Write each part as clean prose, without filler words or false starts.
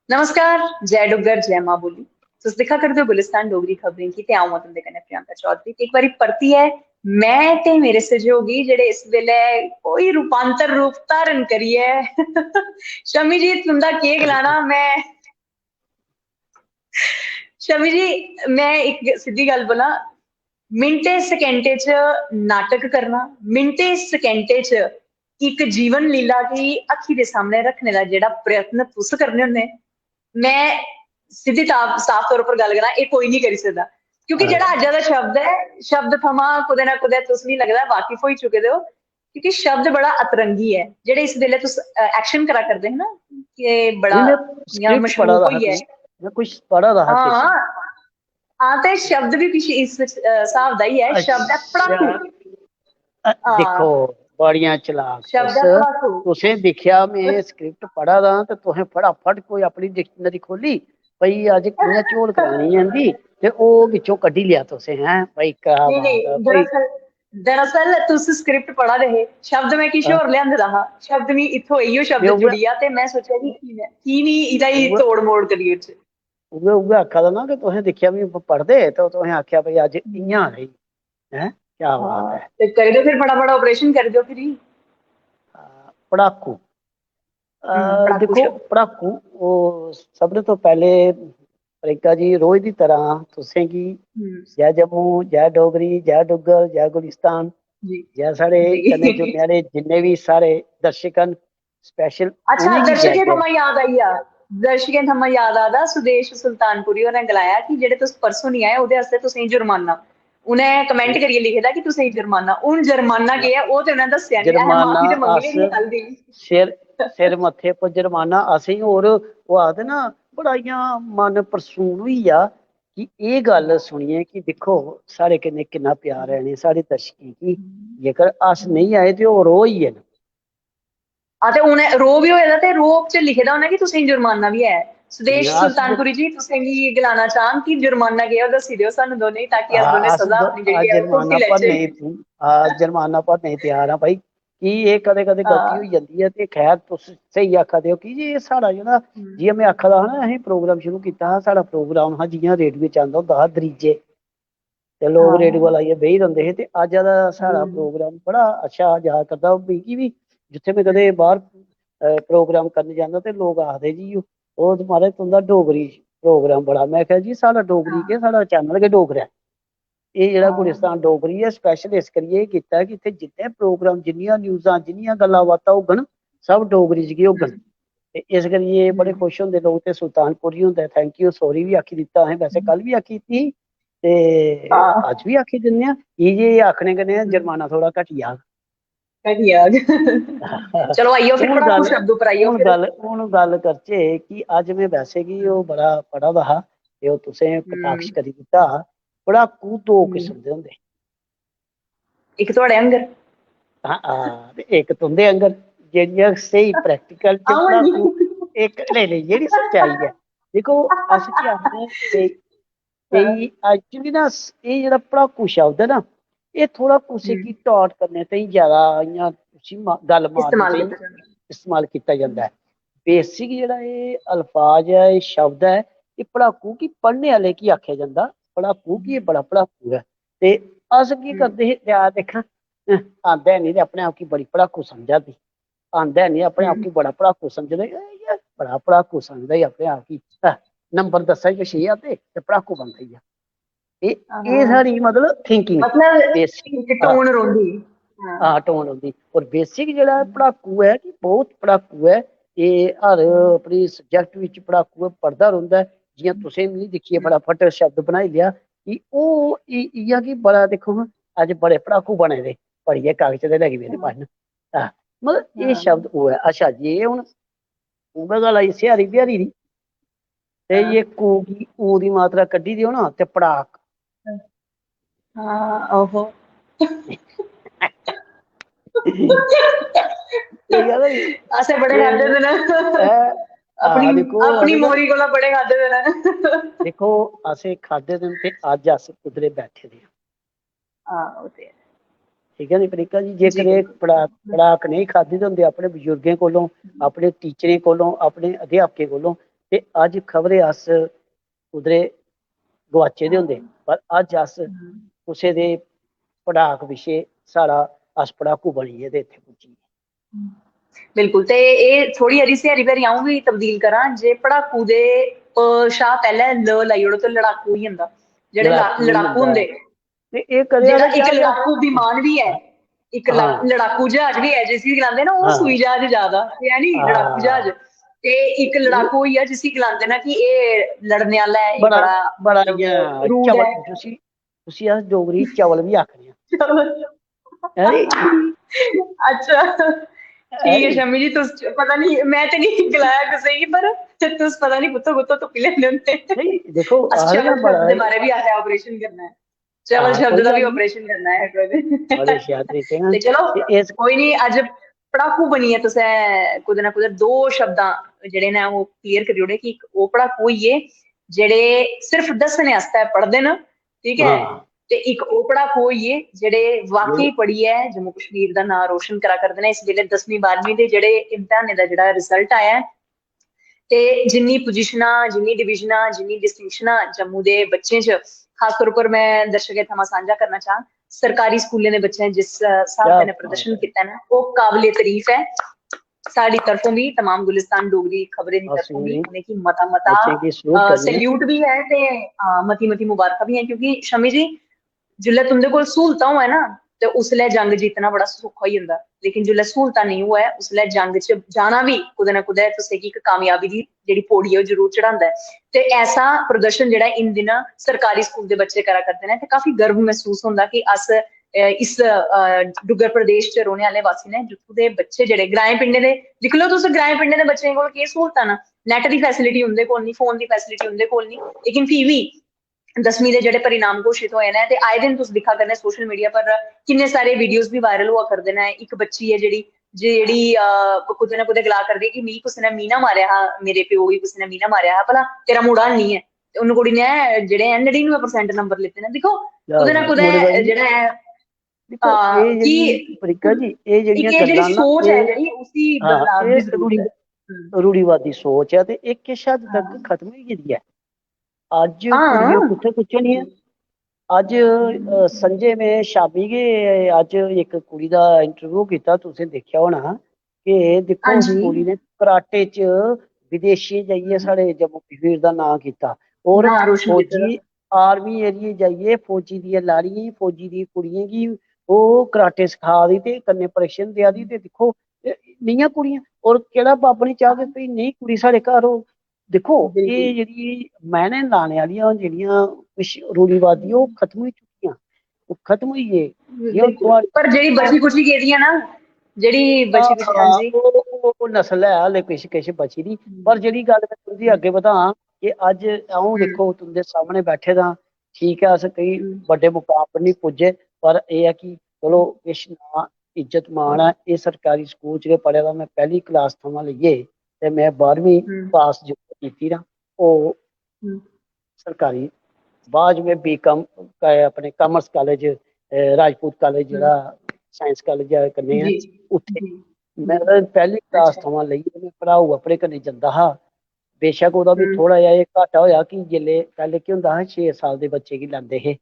नमस्कार। जय डुग्गर जय मां बोली। तुस दिक्खा करदे हो गुलिस्तान डोगरी खबरें की ते आऊं मैं तुंदे कन्नै प्रियंका चौधरी ते एक बारी परती है मैं ते मेरे सहयोगी जेड़े इस वेले कोई रूपांतर रूप धारण करियै शमी जी तुंदा केह् गलाना मैं शमी जी मैं एक सीधी गल बोला मिंटे सकेंटे च नाटक करना मिंटे सकेंटे च इक जीवन लीला गी अक्खी दे सामने रखने दा जेड़ा प्रयत्न तुस करने होन्ने मैं सीधी साफ तौर पर गल करा एह् कोई नहीं करी सकदा क्योंकि जेड़ा अज्जा दा शब्द है शब्द थमां कुदै ना कुदै तुस मिगी लगदा वाकिफ होई चुके दे हो क्योंकि शब्द बड़ा अतरंगी है जेड़े इस वेले तुस एक्शन करा करदे हैं ना कि बड़ा नहीं मैं इयां स्क्रिप्ट पढ़ा मशकूक रहा होइयै थी। मैं कुछ पढ़ा रहा किस हाँ हाँ ते शब्द भी कुछ इस हिसाब दा ही है शब्द है अच्छा पड़ाकू देखो हाँ बड़ियां चलाक शब्द तुस है पड़ाकू तुसें दिक्खेआ मैं स्क्रिप्ट पढ़ा दा ते तुसें फटाफट कोई अपनी डिक्शनरी खोली भाई अज कियां झोल करानी है इंदी ते ओह बिचों कड्ढी लिया तुसें हैं भाई क्या नहीं बात है नहीं भाई। दरअसल तुस स्क्रिप्ट पढ़ा दे हे शब्द मैं किश हाँ, होर लिआंदे दा हा शब्द मी इत्थों इयो ते शब्द जुड़िया ते मैं सोचेआ कि की नी इदा ही उ'ऐ तोड़ मोड़ करिए च उ'ऐ उ'ऐ आखा दा ना कि तुसें दिक्खेआ मिगी पढ़दे ते तुसें आखेआ भाई अज इयां रही हैं क्या बात हाँ है। ते करी दो फिर बड़ा ऑपरेशन कर दो फिर पढ़ाकू पड़ाकू देखो शब्द पढ़ाकू ਉਹ ਸਭ ਤੋਂ ਪਹਿਲੇ ਪ੍ਰਿੰਕਾ ਜੀ ਰੋਜ਼ ਦੀ ਤਰ੍ਹਾਂ ਤੁਸੀਂ ਕੀ जय जम्मू जय डोगरी जय डुग्गर जय गुलिस्तान जी जय साढ़े कन्ने जी जुड़ने वाले जिन्ने भी सारे दर्शक न स्पेशल अच्छा उन्हें गी जय दर्शकें जय। थमां याद आई आ दर्शकें थमां याद आदा सुदेश सुल्तानपुरी होरें गलाया कि जेह्ड़े तुस परसों नहीं आए ओह्दे आस्तै तुसेंगी जुर्माना उ'नें कमेंट करियै लिखे दा कि तुसेंगी जुर्माना हून जुर्माना केह् है ओह् ते उ'नें दस्सेआ नी असें जुर्माना माफी ते मंगनी अस नी कल दी सिर सिर मत्थे पर जुर्माना असें होर ओह् आखदे ना बड़ा इ'यां मन परसून होई गेआ कि एह् गल्ल सुनिए कि दिक्खो साढ़े कन्नै किन्ना प्यार है इ'नें साढ़े दर्शकें गी जेकर अस नहीं आए ते ओह् रोह् होई गे न। हां ते उ'नें रो बी होए दा ते रो च लिखे दा होना कि तुसेंगी जुर्माना बी है सुदेश अस सुल्तानपुरी जी तुसेंगी गलाना चाह्ङ कि जुर्माना केह् है ओह् दस्सी देओ सानू दोनें गी ताकि अस दोनें सजा अपनी जेह्ड़ी है ओह् जुर्माना भुगती लैचै भरने जुर्माना भरने तैयार हाँ भाई कि एह् कदें कदें गलती होई जंदी है ते खैर तुस स्हेई आखा दे हो कि जे साढ़ा जेह्ड़ा जियां मैं आखा दा हा ना असें प्रोग्राम शुरू कीता हा साढ़ा प्रोग्राम हा जियां रेडियो च आंदा होंदा हा दरीजे ते लोग रेडियो कोल आइयै बेही रौंह्दे हे ते अज्ज दा साढ़ा प्रोग्राम बड़ा अच्छा जा करदा मिगी बी जित्थै मैं कदें बाहर प्रोग्राम करने जाना ते लोग आखदे जी ओह् महाराज तुंदा डोगरी प्रोग्राम बड़ा मैं आखेआ जी साढ़ा डोगरी केह् साढ़ा चैनल गै डोगरा ऐ एह् जेह्ड़ा गुलिस्तान डोगरी ऐ स्पैशल इस करियै एह् कीता कि इत्थै जिन्ने प्रोग्राम जिन्नियां न्यूज़ां जिन्नियां गल्लां बातां होङन सब डोगरी च गै होङन ते इस करियै बड़े खुश होंदे लोग ते सुल्तानपुरी हुंदा थैंक यू सॉरी बी आखी दित्ता असें वैसे कल बी आखी दित्ती ते अज्ज बी आखी दिन्ने आं की जे आखने कन्नै जुर्माना थोह्ड़ा घटी जाह्ग। घटी जाह्ग चलो आइयो फिर पढ़ाकू शब्द उप्पर आइयो फिर हून गल्ल करचै कि अज्ज मैं वैसे गी ओह् बड़ा पढ़ा दा हा ते ओह् तुसें कटाक्ष करी दित्ता पढ़ाकू दो किस्म दे होंदे इक थुआढ़े आंह्गर ते इक तुंदे आंह्गर जेह्ड़ियां स्हेई प्रैक्टिकल च आऊं पढ़ाकू आंगी इक नेईं नेईं जेह्ड़ी सच्चाई ऐ दिक्खो अस केह् आखने केई एक्चुअली ना एह् जेह्ड़ा पढ़ाकू शब्द ऐ ना एह् थोह्ड़ा कुसै गी टाट करने ताईं ज्यादा इ'यां उसी गल्ल मारने इस्तेमाल ताईं कीता जांदा इस्तेमाल कीता जंदा ऐ। बेसिक जेह्ड़ा एह् अल्फाज ऐ एह् शब्द ऐ एह् पढ़ाकू गी पढ़ने आह्ले गी आखेआ जंदा पढ़ाकू गी एह् बड़ा पढ़ाकू ऐ ते अस केह् करदे हे यार दिक्खां आंदा है नी ते अपने आप गी बड़ी पढ़ाकू समझा दी आंदा है नी अपने आप गी बड़ा पढ़ाकू समझदे बड़ा पढ़ाकू समझदा ई अपने आप गी नंबर दस्सा च 6 आंदे ते पढ़ाकू बनदा ई एह् साढ़ी मतलब थिंकिंग मतलब बेसिक इक टोन रौंह्दी हाँ टोन होंदी और बेसिक जेह्ड़ा पढ़ाकू ऐ कि बहुत पढ़ाकू ऐ एह् हर अपनी सब्जैक्ट बिच पढ़ाकू पढ़दा रौंह्दा ऐ जियां तुसें मिगी दिक्खियै फटाफट शब्द बनाई लेआ कि ओह् इ'यां कि बड़ा दिक्खो हां अज्ज बड़े पढ़ाकू बने दे पढ़ियै कागज ते लगी पेदे पढ़न मतलब एह् शब्द ओह् ऐ अच्छा जे हून उ'ऐ गल्ल आई स्यारी बिहारी दी ते ये कू गी ऊ दी मात्रा कड्ढी देओ ना ते पड़ाक हाँ ओहो ठीक है भाई असें बड़े ये खाद्धे दे न अपनी दिक्खो अपनी असें ना मोरी कोला बड़े खाद्धे दे न देखो असें खाद्धे दे न ते अज्ज अस कुद्धरे बैठे दे हां ओह् ते है ठीक है नी प्रियंका जी जेकर जी एह् बिल्कुल पड़ाक नहीं खाद्धे दे होंदे अपने बजुर्गें कोलों अपने टीचरें कोलों अपने अध्यापकें कोलों ते अज खबरे अस उधरे गवाचे दे होंदे, पर अज अस कुसै दे पढ़ाक पिछे साढ़ा अस पढ़ाकू बनिए ते इत्थे पुज्जिए। बिल्कुल, ते एह् थोड़ी हारी स्यारी भैरी अ'ऊं बी तब्दील करां, जे पढ़ाकू दे शा पैह्ले ल लाई ओड़ो ते लड़ाकू होई जंदा। जेह्ड़े लड़ाकू होंदे, ते एह् कदेआ जेह्ड़ा ते इक क्या लड़ाकू विमान भी है, इक लड़ाकू जहाज भी है जिसी गलांदे ना ओह् सूई जहाज ज्यादा, ते है नी लड़ाकू जहाज। ते इक लड़ाकू होई गेआ जिसी गलांदे ना कि एह् लड़ने आह्ला है, एह् बड़ा बड़ा मतलब रूड चवल, है। उसी अस डोगरी चवल भी आखने अच्छा, ठीक है शम्मी जी, तुस पता नहीं मैं ते नहीं गलाया कुसै गी, पर तुस पता नहीं कुत्थों कुत्थों तुप्पी लैंदे होंदे। नहीं देखो अस आखदे चवल बड़ा शब्द दे बारे भी असें ऑपरेशन करना है, चवल शब्द कोई दा भी गल्ल नहीं, ऑपरेशन करना है बड़े शैल तरीके नाल ते चलो इस कोई नहीं, अज्ज पढ़ाकू बनियै तुसें कुदै ना कुदै दो शब्दां जेह्ड़े ने ओह् क्लियर करी ओड़े कि ओह् पढ़ाकू होई गे जेह्ड़े सिर्फ दस्सने आस्तै पढ़दे न, ठीक है, ते इक ओह् पढ़ाकू होई गे जेह्ड़े वाकई पढ़ियै जम्मू कश्मीर दा नां रोशन करा करदे ने। इस बेल्ले 10वीं 12वीं दे जेह्ड़े इम्तिहानें दा जेह्ड़ा रिजल्ट आया ऐ, ते जिन्नी पोजीशनां, जिन्नी डिवीजनां, जिन्नी डिस्टिंक्शनां जम्मू दे बच्चें च, खासतौर पर मैं दर्शकें थमां सांझा करना चाह्ङ, सरकारी स्कूलें दे बच्चें जिस स्हाब कन्नै प्रदर्शन कीता ना, ओह् काबले तरीफ है। साढ़ी तरफों भी, तमाम गुलिस्तान डोगरी खबरें दी तरफों भी उ'नेंगी मता मता सैल्यूट भी है ते मती मती मुबारकां भी हैं, क्योंकि शमी जी जिसलै तुंदे कोल स्हूलतां होऐ ना ते उसलै जंग जीतना बड़ा सौखा होई जंदा, लेकिन जिसलै स्हूलतां नेईं होऐ उसलै जंग च जाना भी कुदै ना कुदै तुसेंगी इक कामयाबी दी जेह्ड़ी पौड़ी है ओह् जरूर चढ़ांदा है। ते ऐसा प्रदर्शन जेह्ड़ा इन दिनां सरकारी स्कूल दे बच्चे करा करदे ने, ते काफी गर्व महसूस होंदा कि अस इस डुग्गर प्रदेश च रौह्ने आह्ले वासी ने, जित्थूं दे बच्चे जेह्ड़े ग्राएं पिंडें दे, दिक्खी लैओ तुस ग्राएं पिंडें दे बच्चें कोल केह् स्हूलतां न, नैट दी फैसिलिटी उं'दे कोल नहीं, फोन दी फैसिलिटी उं'दे कोल नहीं, लेकिन फ्ही बी 10वीं दे जेह्ड़े परिणाम घोशित होए न, ते आए दिन तुस दिक्खा करने सोशल मीडिया पर किन्ने सारे वीडियोज भी वायरल होआ करदे न। इक बच्ची है जेह्ड़ी कुदै ना कुदै गला करदी कि मिगी कुसै ने मीना मारेआ हा, मेरे प्यो गी कुसै ने मीना मारेआ हा, भला तेरा मुड़ा हैनी ऐ, ते उन्न कुड़ी ने जेह्ड़े 99% नंबर लैते न। दिक्खो कुदै ना कुदै जेह्ड़ा है कि इक एह् जेह्ड़ी सोच है जेह्ड़ी उसी बदलाव दी जरूरत है। रूढ़ीवादी सोच है, ते एह् किश हद तक खत्म होई गेदी ऐ। अज कुड़ियां कुत्थै पुज्जनियां, अज संजय में शामी गै अज इक कुड़ी दा इंटरव्यू कीता, तुसें दिक्खेआ होना कि दिक्खो उस कुड़ी ने कराटे च विदेशें जाइयै साढ़े जम्मू कश्मीर दा नां कीता, और फौजी आर्मी एरिये जाइयै फौजी दियां लाड़ियें, फौजी दी कुड़ियें गी ओह् कराटे सखा दी ते कन्नै प्रशिक्षण देआ दी, ते दिक्खो नेहियां कुड़ियां, और केह्ड़ा बब्ब नहीं चाह् कि भाई नेही कुड़ी साढ़े घर हो। दिक्खो एह् जेह्ड़ी मैह्ने लाने आह्लियां जेह्ड़ियां रूढ़ीवादी ओह् खत्म होई चुकियां, ओह् खत्म होई गे। पर जेह्ड़ी बची कुची गेदियां ना, जेह्ड़ी बची कुची, हां जी, ओह् नस्ल है हाले किश किश बची दी। पर जेह्ड़ी गल्ल मैं तुं'दी अग्गे बधां कि अज अ'ऊं दिक्खो तुं'दे सामने बैठे दा, ठीक है, अस कोई बड्डे मुकाम पर नहीं पुज्जे, पर एह् है कि चलो किश नां इज्जत मान है। एह् सरकारी स्कूल च गै पढ़े दा, मैं पैह्ली क्लास थमां लेइयै ते मैं 12वीं पास जो कीती ना ओह् सरकारी, बाद में बीकॉम अपने कामर्स कॉलेज राजपूत कॉलेज जेह्ड़ा साइंस कॉलेज कन्नै है उत्थे मैं पैह्ली क्लास थमां लेइयै मैं पढ़ाऊ अपने कन्नै जंदा हा। बेशक ओह्दा भी थोड़ा जेहा एह् घाटा होया कि जेल्लै पैह्ले केह् होंदा हा 6 साल दे बच्चे गी लैंदे हे,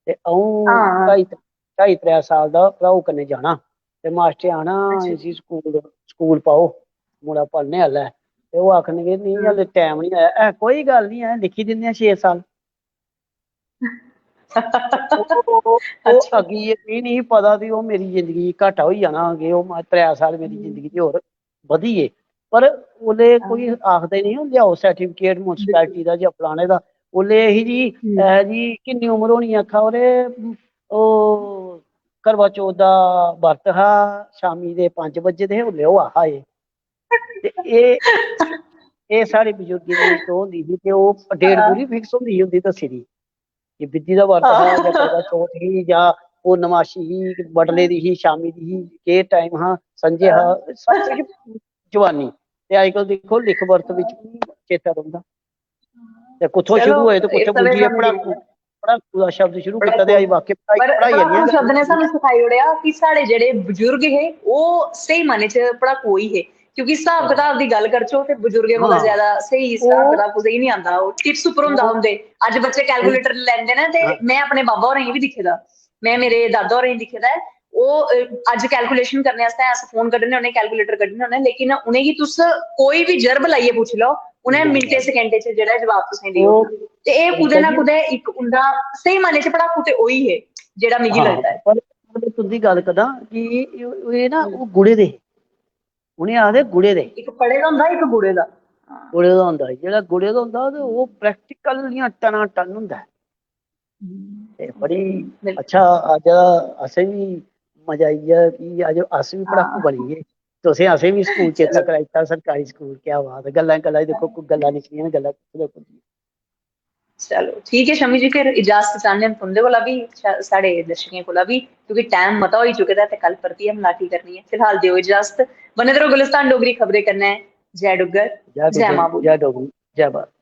ते अ'ऊं 2.5-3 साल दा भ्राऊ कन्नै जाना, ते मास्टरें आना इसी स्कूल पाओ, मुड़ा पढ़ने आह्ला ऐ, ते ओह् आखन कि नेईं हाले टैम नहीं आया, कोई गल्ल नहीं है लिखी दिन्ने आं 6 साल। ओह् अग्गें मिगी नहीं पता कि ओह् मेरी जिंदगी घाटा होई जाना कि ओह् 3 साल मेरी जिंदगी च होर बधी गे। पर ओल्ले कोई आखदे नहीं लेआओ सर्टिफिकेट म्युनसिपैलिटी दा जां फलाने दा, ओल्ले ही जी किन्नी उमर होनी, आखा ओरे ओह् करवा चौथ दा बरत हा, शामी दे 5 बजे दे ओल्ले ओह् आहा एह्, ते एह् साढ़े बजुर्गें दी इक ओह् होंदी ही कि ओह् डेट पूरी फिक्स होंदी ही दस्सी दी कि बिद्दी दा बरत हा जां करवा चौथ ही जां पूर्णमाशी ही, बडले दी ही, शामी दी ही, केह् टाइम हा, संझे हा, सब कुछ जवानी। ते अजकल दिक्खो लिख बरत बिच चेता रौंह्दा, ते कुत्थों शुरू होए ते कुत्थै पुज्जियै पढ़ाकू दा शब्द शुरू कीता, ते अज वाकई पढ़ाई आह्लियां शब्द ने गल्लां। सानू सखाई ओड़ेआ कि साढ़े जेह्ड़े बजुर्ग हे ओह् स्हेई मायने च पढ़ाकू ही हे, क्योंकि हिसाब किताब की गल करचो ते बुजुर्गें कोला हाँ ज्यादा सही हिसाब किताब कुसै नहीं आंदा टिप्स उपर हुंदा हुंदे अज बच्चे कैलकुलेटर लैंदे ने ते हाँ मैं अपने बाबा होरें गी भी दिक्खे दा मैं मेरे दादा होरें गी दिक्खे दा है अज कैलकुलेशन करने आस्तै अस फोन कड्ढने होन्ने कैलकुलेटर कड्ढने होन्ने लेकिन उनेंगी तुस कोई भी जर्ब लाइयै पुच्छी लओ उनें मिंटें सकेंडें च जेह्ड़ा जवाब तुसेंगी देई ओड़ना ते एह् कुदै ना कुदै इक उंदा स्हेई मायने च पढ़ाकू ते ओही है जेह्ड़ा मिगी लगदा है पर तुंदी गल करा कि एह् ना ओह् गुड़े दे उ'नें आखदे गुड़े दे इक पढ़े दा होंदा इक गुड़े दा गुड़े दा होंदा जेह्ड़ा गुड़े दा होंदा ते ओह् प्रैक्टिकल इ'यां टना टन होंदा ते बड़ी अच्छा अज्ज असें बी मजा आई गेआ कि अज्ज अस बी पढ़ाकू बनी गे तुसें असें बी स्कूल चेता कराई दित्ता सरकारी स्कूल क्या बात है गल्लां गल्लां दिक्खो कोई गल्लां निकलियां गल्लां चलो ठीक है शमी जी फिर इजाजत चाहने हम तुंदे कोला भी साढ़े दर्शकें कोला भी क्योंकि टाइम मता होई चुके दा ते कल परतियै मलाटी करनी है फिलहाल देओ इजाजत बने रहो गुलिस्तान डोगरी खबरें कन्नै जय डुग्गर जय मां बोली जय डोगरी जय भारत